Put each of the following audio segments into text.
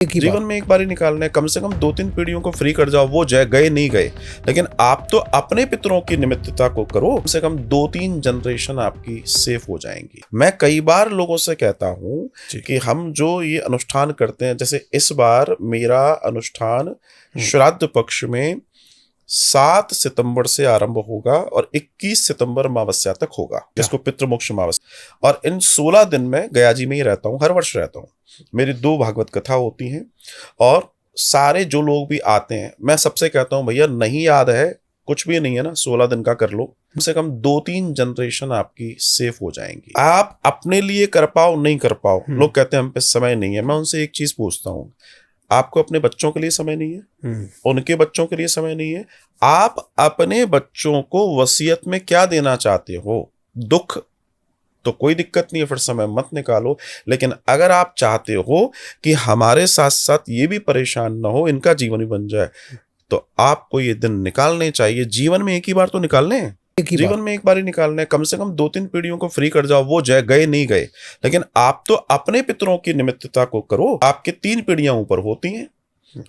जीवन में एक बार ही निकालना है, कम से कम 2-3 पीढ़ियों को फ्री कर जाओ, वो गए नहीं गए, लेकिन आप तो अपने पितरों की निमित्तता को करो, कम से कम 2-3 जनरेशन आपकी सेफ हो जाएंगी। मैं कई बार लोगों से कहता हूं कि हम जो ये अनुष्ठान करते हैं, जैसे इस बार मेरा अनुष्ठान श्राद्ध पक्ष में 7 सितंबर से आरंभ होगा और 21 सितंबर अमावस्या तक होगा, जिसको पितृमोक्ष अमावस्या। और इन 16 दिन में गया जी में ही रहता हूँ, हर वर्ष रहता हूँ। मेरी 2 भागवत कथा होती हैं और सारे जो लोग भी आते हैं, मैं सबसे कहता हूँ भैया नहीं याद है, कुछ भी नहीं है ना, 16 दिन का कर लो, कम से कम 2-3 जनरेशन आपकी सेफ हो जाएंगी। आप अपने लिए कर पाओ नहीं कर पाओ, लोग कहते हैं हम पे समय नहीं है। मैं उनसे एक चीज पूछता हूँ, आपको अपने बच्चों के लिए समय नहीं है? उनके बच्चों के लिए समय नहीं है? आप अपने बच्चों को वसीयत में क्या देना चाहते हो? दुख? तो कोई दिक्कत नहीं है, फिर समय मत निकालो। लेकिन अगर आप चाहते हो कि हमारे साथ साथ ये भी परेशान ना हो, इनका जीवन भी बन जाए, तो आपको ये दिन निकालने चाहिए। जीवन में एक ही बार तो निकालने हैं, जीवन में एक बार ही निकालना है, कम से कम 2-3 पीढ़ियों को फ्री कर जाओ, वो गए नहीं गए, लेकिन आप तो अपने पितरों की निमित्तता को करो। आपके 3 पीढ़ियां ऊपर होती हैं,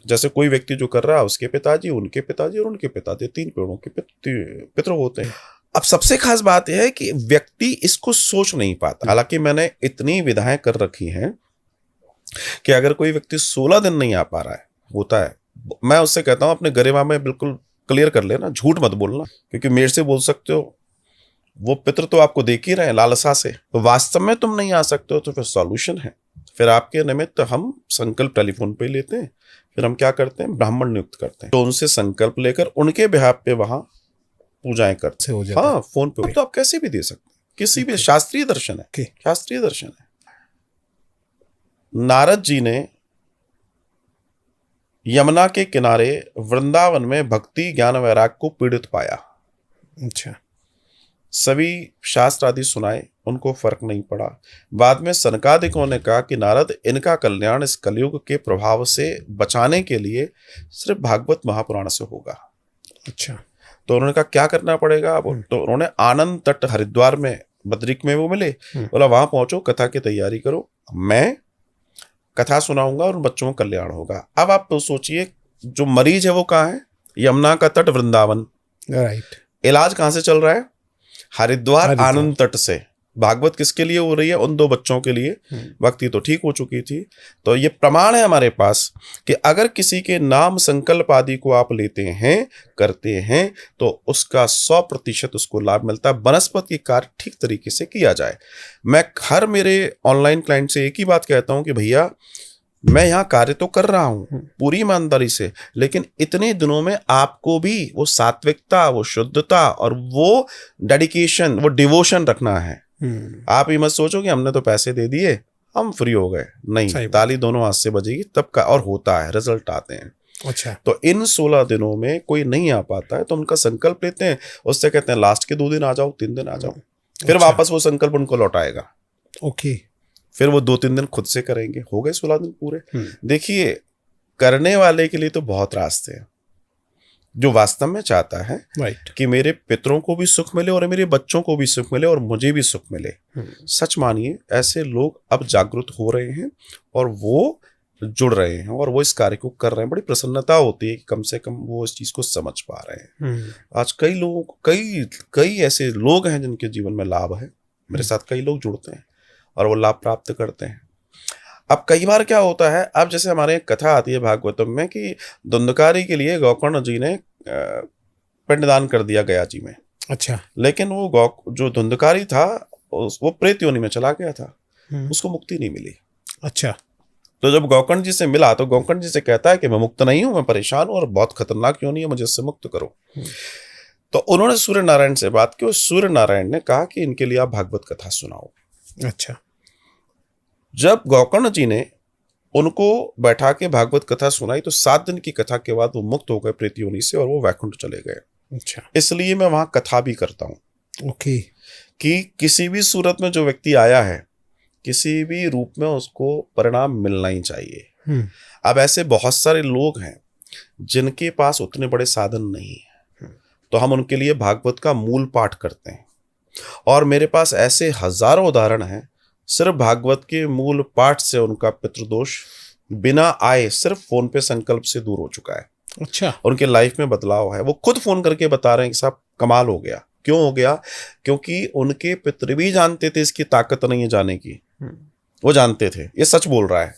जैसे कोई व्यक्ति जो कर रहा है उसके पिताजी, उनके पिताजी और उनके पिताजी, 3 पीढ़ों के पितर होते हैं। अब सबसे खास बात यह है कि व्यक्ति इसको सोच नहीं पाता। हालांकि मैंने इतनी विधाएं कर रखी हैं कि अगर कोई व्यक्ति 16 दिन नहीं आ पा रहा है, होता है, मैं उससे कहता हूं अपने गरिमा में बिल्कुल क्लियर कर लेना, झूठ मत बोलना, क्योंकि मेरे से बोल सकते हो, वो पितर तो आपको देख ही रहे हैं लालसा से। तो वास्तव में तुम नहीं आ सकते हो तो फिर सॉल्यूशन है, फिर आपके निमित्त हम संकल्प टेलीफोन पे लेते हैं, फिर हम क्या करते हैं, ब्राह्मण नियुक्त करते हैं, तो उनसे संकल्प लेकर उनके बिहाफ पे वहां पूजाएं करते हैं। हाँ, फोन पे तो आप कैसे भी दे सकते हैं, किसी भी शास्त्रीय दर्शन है, शास्त्रीय दर्शन है। नारद जी ने यमुना के किनारे वृंदावन में भक्ति ज्ञान वैराग को पीड़ित पाया। अच्छा। सभी शास्त्र आदि सुनाए, उनको फर्क नहीं पड़ा। बाद में सनकादिकों ने कहा कि नारद, इनका कल्याण इस कलयुग के प्रभाव से बचाने के लिए सिर्फ भागवत महापुराण से होगा। अच्छा। तो उन्होंने कहा क्या करना पड़ेगा? तो उन्होंने आनंद तट हरिद्वार में बद्रिक में वो मिले, बोला वहां पहुंचो, कथा की तैयारी करो, मैं कथा सुनाऊंगा और बच्चों का कल्याण होगा। अब आप तो सोचिए, जो मरीज है वो कहाँ है? यमुना का तट, वृंदावन। राइट। इलाज कहाँ से चल रहा है? हरिद्वार आनंद तट से। भागवत किसके लिए हो रही है? उन 2 बच्चों के लिए। भक्ति तो ठीक हो चुकी थी। तो ये प्रमाण है हमारे पास कि अगर किसी के नाम संकल्प आदि को आप लेते हैं, करते हैं, तो उसका 100% उसको लाभ मिलता है। वनस्पति कार्य ठीक तरीके से किया जाए। मैं हर मेरे ऑनलाइन क्लाइंट से एक ही बात कहता हूं कि भैया, मैं यहाँ कार्य तो कर रहा हूं पूरी ईमानदारी से, लेकिन इतने दिनों में आपको भी वो सात्विकता, वो शुद्धता और वो डेडिकेशन, वो डिवोशन रखना है। आप ये मत सोचो कि हमने तो पैसे दे दिए, हम फ्री हो गए। नहीं, ताली दोनों हाथ से बजेगी तब का, और होता है, रिजल्ट आते हैं। अच्छा। तो इन 16 दिनों में कोई नहीं आ पाता है तो उनका संकल्प लेते हैं, उससे कहते हैं लास्ट के 2 दिन आ जाओ, 3 दिन आ जाओ, फिर वापस वो संकल्प उनको लौटाएगा। ओके। फिर वो 2-3 दिन खुद से करेंगे, हो गए 16 दिन पूरे। देखिए, करने वाले के लिए तो बहुत रास्ते हैं। जो वास्तव में चाहता है कि मेरे पितरों को भी सुख मिले और मेरे बच्चों को भी सुख मिले और मुझे भी सुख मिले, सच मानिए ऐसे लोग अब जागरूक हो रहे हैं और वो जुड़ रहे हैं और वो इस कार्य को कर रहे हैं। बड़ी प्रसन्नता होती है कि कम से कम वो इस चीज को समझ पा रहे हैं। आज कई लोगों को, कई ऐसे लोग हैं जिनके जीवन में लाभ है। मेरे साथ कई लोग जुड़ते हैं और वो लाभ प्राप्त करते हैं। अब कई बार क्या होता है, अब जैसे हमारे एक कथा आती है भागवतम में कि धुंधकारी के लिए गोकर्ण जी ने पिंडदान कर दिया गया जी में। अच्छा। लेकिन वो जो धुंधकारी था वो प्रेत योनि में चला गया था, उसको मुक्ति नहीं मिली। अच्छा। तो जब गोकर्ण जी से मिला तो गोकर्ण जी से कहता है कि मैं मुक्त नहीं हूं, मैं परेशान हूं और बहुत खतरनाक योनि है, मुझे इससे मुक्त करो। तो उन्होंने सूर्य नारायण से बात की और सूर्य नारायण ने कहा कि इनके लिए आप भागवत कथा सुनाओ। अच्छा। जब गोकर्ण जी ने उनको बैठा के भागवत कथा सुनाई तो 7 दिन की कथा के बाद वो मुक्त हो गए प्रेत योनि से और वो वैकुंठ चले गए। अच्छा। इसलिए मैं वहां कथा भी करता हूं। ओके। कि किसी भी सूरत में जो व्यक्ति आया है, किसी भी रूप में उसको परिणाम मिलना ही चाहिए। अब ऐसे बहुत सारे लोग हैं जिनके पास उतने बड़े साधन नहीं है, तो हम उनके लिए भागवत का मूल पाठ करते हैं और मेरे पास ऐसे हजारों उदाहरण हैं, सिर्फ भागवत के मूल पाठ से उनका पितृदोष बिना आए सिर्फ फोन पे संकल्प से दूर हो चुका है अच्छा। और उनके लाइफ में बदलाव है। वो खुद फोन करके बता रहे हैं कि साहब कमाल हो गया। क्यों हो गया? क्योंकि उनके पितर भी जानते थे इसकी ताकत नहीं है जाने की, वो जानते थे, ये सच बोल रहा है।